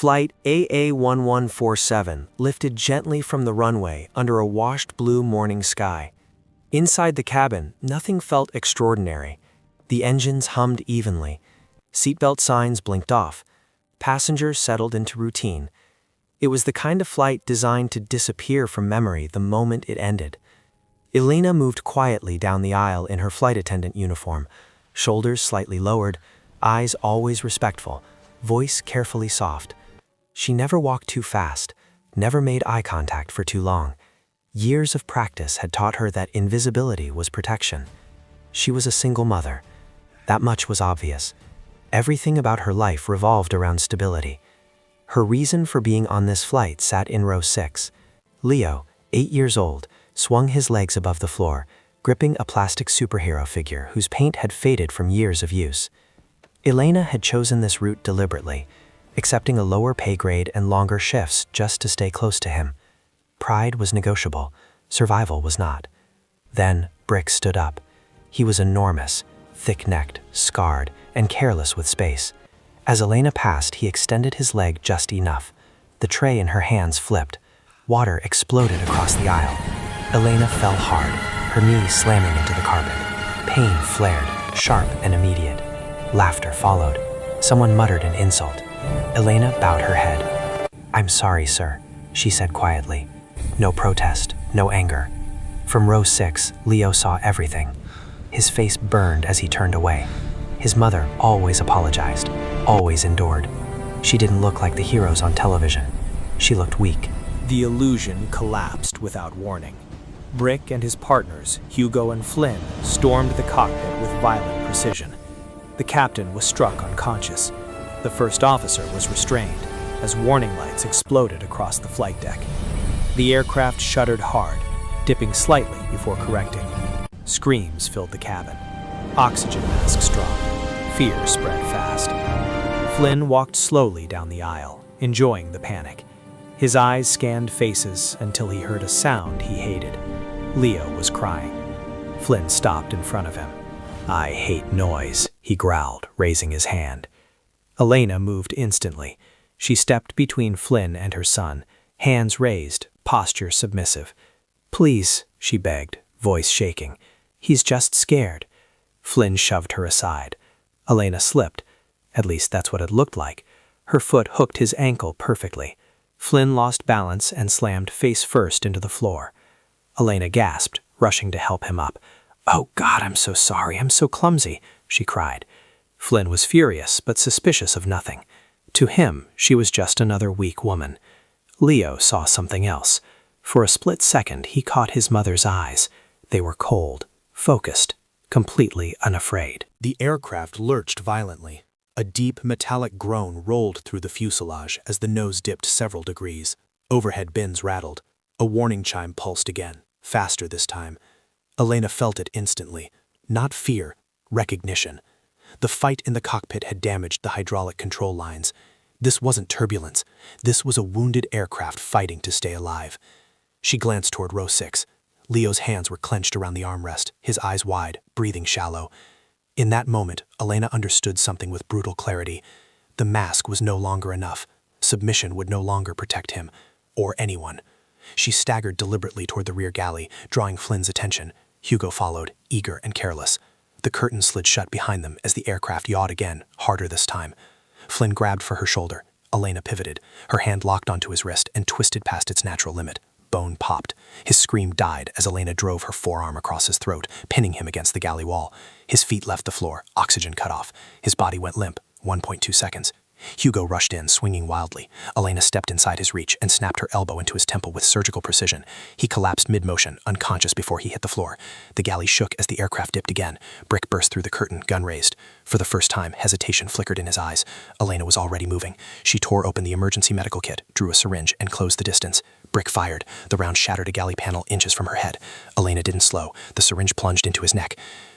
Flight AA1147 lifted gently from the runway under a washed blue morning sky. Inside the cabin, nothing felt extraordinary. The engines hummed evenly. Seatbelt signs blinked off. Passengers settled into routine. It was the kind of flight designed to disappear from memory the moment it ended. Elena moved quietly down the aisle in her flight attendant uniform, shoulders slightly lowered, eyes always respectful, voice carefully soft. She never walked too fast, never made eye contact for too long. Years of practice had taught her that invisibility was protection. She was a single mother. That much was obvious. Everything about her life revolved around stability. Her reason for being on this flight sat in row 6. Leo, 8 years old, swung his legs above the floor, gripping a plastic superhero figure whose paint had faded from years of use. Elena had chosen this route deliberately, accepting a lower pay grade and longer shifts just to stay close to him. Pride was negotiable, survival was not. Then Brick stood up. He was enormous, thick-necked, scarred, and careless with space. As Elena passed, he extended his leg just enough. The tray in her hands flipped. Water exploded across the aisle. Elena fell hard, her knees slamming into the carpet. Pain flared, sharp and immediate. Laughter followed. Someone muttered an insult. Elena bowed her head. "I'm sorry, sir," she said quietly. No protest, no anger. From row 6, Leo saw everything. His face burned as he turned away. His mother always apologized, always endured. She didn't look like the heroes on television. She looked weak. The illusion collapsed without warning. Brick and his partners, Hugo and Flynn, stormed the cockpit with violent precision. The captain was struck unconscious. The first officer was restrained as warning lights exploded across the flight deck. The aircraft shuddered hard, dipping slightly before correcting. Screams filled the cabin. Oxygen masks dropped. Fear spread fast. Flynn walked slowly down the aisle, enjoying the panic. His eyes scanned faces until he heard a sound he hated. Leo was crying. Flynn stopped in front of him. "I hate noise," he growled, raising his hand. Elena moved instantly. She stepped between Flynn and her son, hands raised, posture submissive. "Please," she begged, voice shaking. "He's just scared." Flynn shoved her aside. Elena slipped. At least that's what it looked like. Her foot hooked his ankle perfectly. Flynn lost balance and slammed face first into the floor. Elena gasped, rushing to help him up. "Oh God, I'm so sorry, I'm so clumsy," she cried. Flynn was furious, but suspicious of nothing. To him, she was just another weak woman. Leo saw something else. For a split second, he caught his mother's eyes. They were cold, focused, completely unafraid. The aircraft lurched violently. A deep, metallic groan rolled through the fuselage as the nose dipped several degrees. Overhead bins rattled. A warning chime pulsed again, faster this time. Elena felt it instantly. Not fear, recognition. The fight in the cockpit had damaged the hydraulic control lines. This wasn't turbulence. This was a wounded aircraft fighting to stay alive. She glanced toward row 6. Leo's hands were clenched around the armrest, his eyes wide, breathing shallow. In that moment, Elena understood something with brutal clarity. The mask was no longer enough. Submission would no longer protect him, or anyone. She staggered deliberately toward the rear galley, drawing Flynn's attention. Hugo followed, eager and careless. The curtain slid shut behind them as the aircraft yawed again, harder this time. Flynn grabbed for her shoulder. Elena pivoted. Her hand locked onto his wrist and twisted past its natural limit. Bone popped. His scream died as Elena drove her forearm across his throat, pinning him against the galley wall. His feet left the floor, oxygen cut off. His body went limp, 1.2 seconds. Hugo rushed in, swinging wildly. Elena stepped inside his reach and snapped her elbow into his temple with surgical precision. He collapsed mid-motion, unconscious before he hit the floor. The galley shook as the aircraft dipped again. Brick burst through the curtain, gun raised. For the first time, hesitation flickered in his eyes. Elena was already moving. She tore open the emergency medical kit, drew a syringe, and closed the distance. Brick fired. The round shattered a galley panel inches from her head. Elena didn't slow. The syringe plunged into his neck.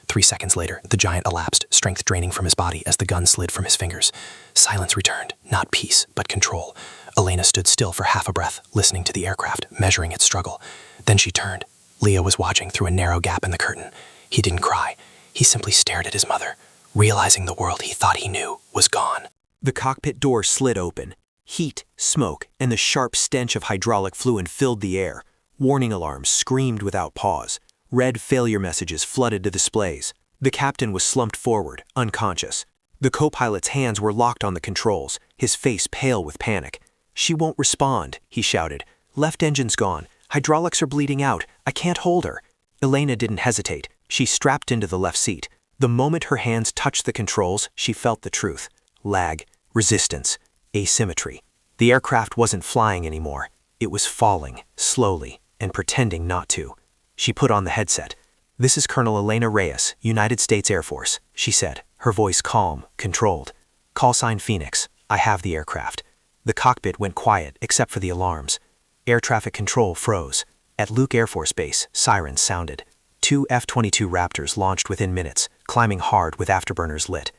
3 seconds later, the giant elapsed, strength draining from his body as the gun slid from his fingers. Silence returned, not peace, but control. Elena stood still for half a breath, listening to the aircraft, measuring its struggle. Then she turned. Leo was watching through a narrow gap in the curtain. He didn't cry. He simply stared at his mother, realizing the world he thought he knew was gone. The cockpit door slid open. Heat, smoke, and the sharp stench of hydraulic fluid filled the air. Warning alarms screamed without pause. Red failure messages flooded the displays. The captain was slumped forward, unconscious. The co-pilot's hands were locked on the controls, his face pale with panic. "She won't respond," he shouted. "Left engine's gone. Hydraulics are bleeding out. I can't hold her." Elena didn't hesitate. She strapped into the left seat. The moment her hands touched the controls, she felt the truth. Lag, resistance, asymmetry. The aircraft wasn't flying anymore. It was falling, slowly, and pretending not to. She put on the headset. "This is Colonel Elena Reyes, United States Air Force," she said, her voice calm, controlled. "Call sign Phoenix. I have the aircraft." The cockpit went quiet except for the alarms. Air traffic control froze. At Luke Air Force Base, sirens sounded. 2 F-22 Raptors launched within minutes, climbing hard with afterburners lit.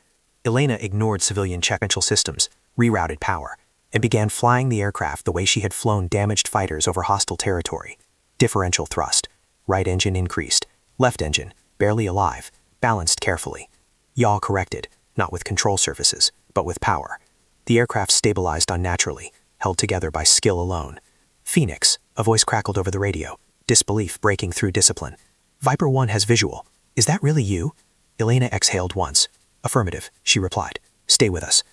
Elena ignored civilian check-control systems, rerouted power, and began flying the aircraft the way she had flown damaged fighters over hostile territory. Differential thrust. Right engine increased. Left engine, barely alive, balanced carefully. Yaw corrected, not with control surfaces, but with power. The aircraft stabilized unnaturally, held together by skill alone. "Phoenix," a voice crackled over the radio, disbelief breaking through discipline. "Viper 1 has visual. Is that really you?" Elena exhaled once. "Affirmative," she replied. "Stay with us."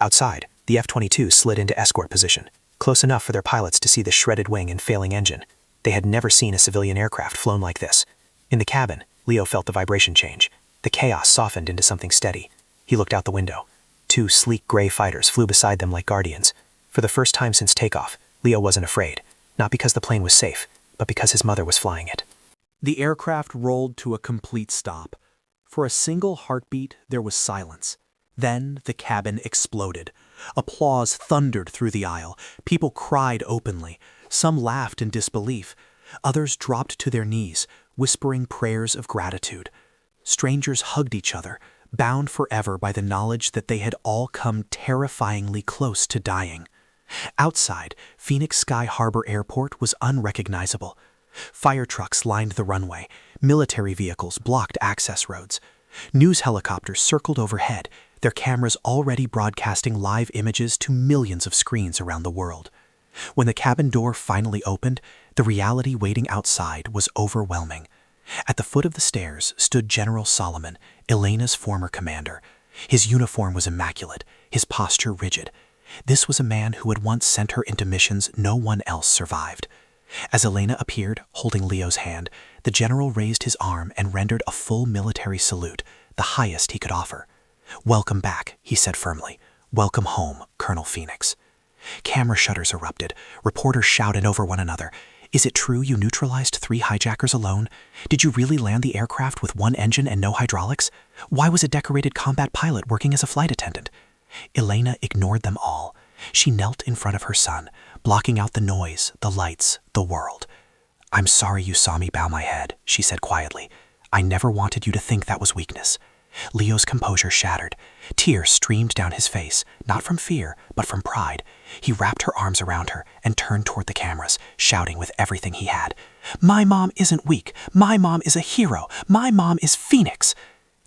Outside, the F-22 slid into escort position, close enough for their pilots to see the shredded wing and failing engine. They had never seen a civilian aircraft flown like this. In the cabin, Leo felt the vibration change. The chaos softened into something steady. He looked out the window. 2 sleek gray fighters flew beside them like guardians. For the first time since takeoff, Leo wasn't afraid, not because the plane was safe, but because his mother was flying it. The aircraft rolled to a complete stop. For a single heartbeat, there was silence. Then the cabin exploded. Applause thundered through the aisle. People cried openly. Some laughed in disbelief. Others dropped to their knees, whispering prayers of gratitude. Strangers hugged each other, bound forever by the knowledge that they had all come terrifyingly close to dying. Outside, Phoenix Sky Harbor Airport was unrecognizable. Fire trucks lined the runway. Military vehicles blocked access roads. News helicopters circled overhead, their cameras already broadcasting live images to millions of screens around the world. When the cabin door finally opened, the reality waiting outside was overwhelming. At the foot of the stairs stood General Solomon, Elena's former commander. His uniform was immaculate, his posture rigid. This was a man who had once sent her into missions no one else survived. As Elena appeared, holding Leo's hand, the general raised his arm and rendered a full military salute, the highest he could offer. "Welcome back," he said firmly. "Welcome home, Colonel Phoenix." Camera shutters erupted. Reporters shouted over one another. "Is it true you neutralized 3 hijackers alone? Did you really land the aircraft with 1 engine and no hydraulics? Why was a decorated combat pilot working as a flight attendant?" Elena ignored them all. She knelt in front of her son, blocking out the noise, the lights, the world. "I'm sorry you saw me bow my head," she said quietly. "I never wanted you to think that was weakness." Leo's composure shattered. Tears streamed down his face, not from fear, but from pride. He wrapped her arms around her and turned toward the cameras, shouting with everything he had. "My mom isn't weak. My mom is a hero. My mom is Phoenix."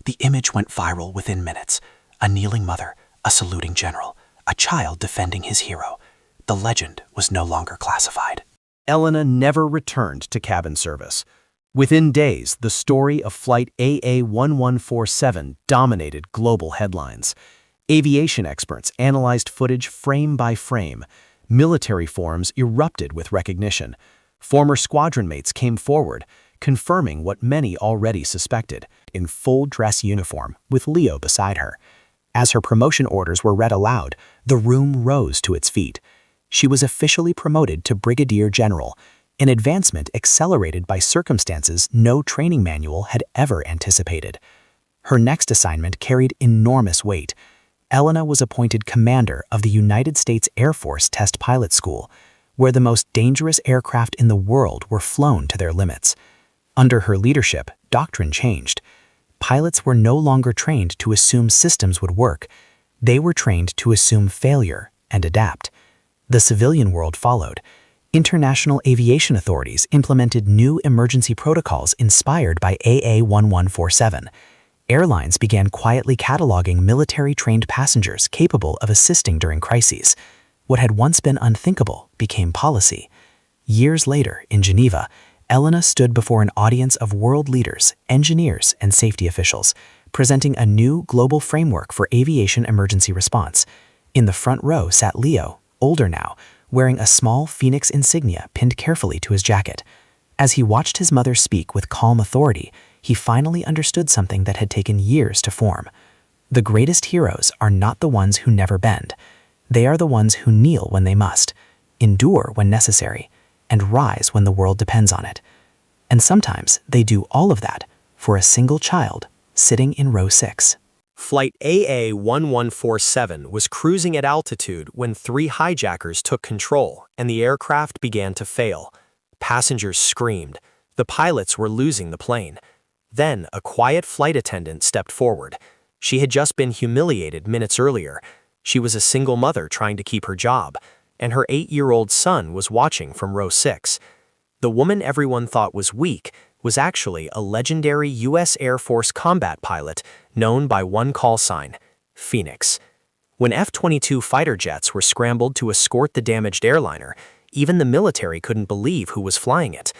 The image went viral within minutes. A kneeling mother, a saluting general, a child defending his hero. The legend was no longer classified. Elena never returned to cabin service. Within days, the story of Flight AA1147 dominated global headlines. Aviation experts analyzed footage frame by frame. Military forums erupted with recognition. Former squadron mates came forward, confirming what many already suspected, in full dress uniform, with Leo beside her. As her promotion orders were read aloud, the room rose to its feet. She was officially promoted to Brigadier General, an advancement accelerated by circumstances no training manual had ever anticipated. Her next assignment carried enormous weight. Elena was appointed commander of the United States Air Force Test Pilot School, where the most dangerous aircraft in the world were flown to their limits. Under her leadership, doctrine changed. Pilots were no longer trained to assume systems would work. They were trained to assume failure and adapt. The civilian world followed. International aviation authorities implemented new emergency protocols inspired by AA1147. Airlines began quietly cataloging military-trained passengers capable of assisting during crises. What had once been unthinkable became policy. Years later, in Geneva, Elena stood before an audience of world leaders, engineers, and safety officials, presenting a new global framework for aviation emergency response. In the front row sat Leo, older now, wearing a small Phoenix insignia pinned carefully to his jacket. As he watched his mother speak with calm authority, he finally understood something that had taken years to form. The greatest heroes are not the ones who never bend. They are the ones who kneel when they must, endure when necessary, and rise when the world depends on it. And sometimes they do all of that for a single child sitting in row 6. Flight AA-1147 was cruising at altitude when 3 hijackers took control and the aircraft began to fail. Passengers screamed. The pilots were losing the plane. Then a quiet flight attendant stepped forward. She had just been humiliated minutes earlier. She was a single mother trying to keep her job, and her 8-year-old son was watching from row 6. The woman everyone thought was weak was actually a legendary U.S. Air Force combat pilot known by one call sign, Phoenix. When F-22 fighter jets were scrambled to escort the damaged airliner, even the military couldn't believe who was flying it.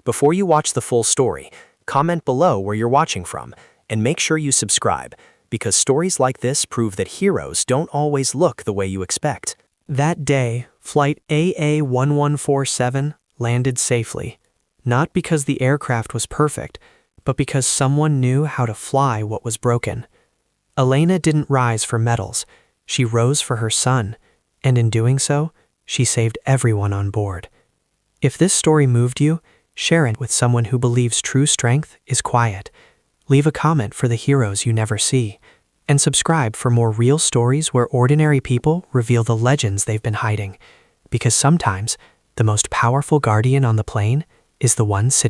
Before you watch the full story, comment below where you're watching from, and make sure you subscribe, because stories like this prove that heroes don't always look the way you expect. That day, Flight AA-1147 landed safely, not because the aircraft was perfect, but because someone knew how to fly what was broken. Elena didn't rise for medals. She rose for her son, and in doing so, she saved everyone on board. If this story moved you, share it with someone who believes true strength is quiet. Leave a comment for the heroes you never see, and subscribe for more real stories where ordinary people reveal the legends they've been hiding. Because sometimes, the most powerful guardian on the plane is the one sitting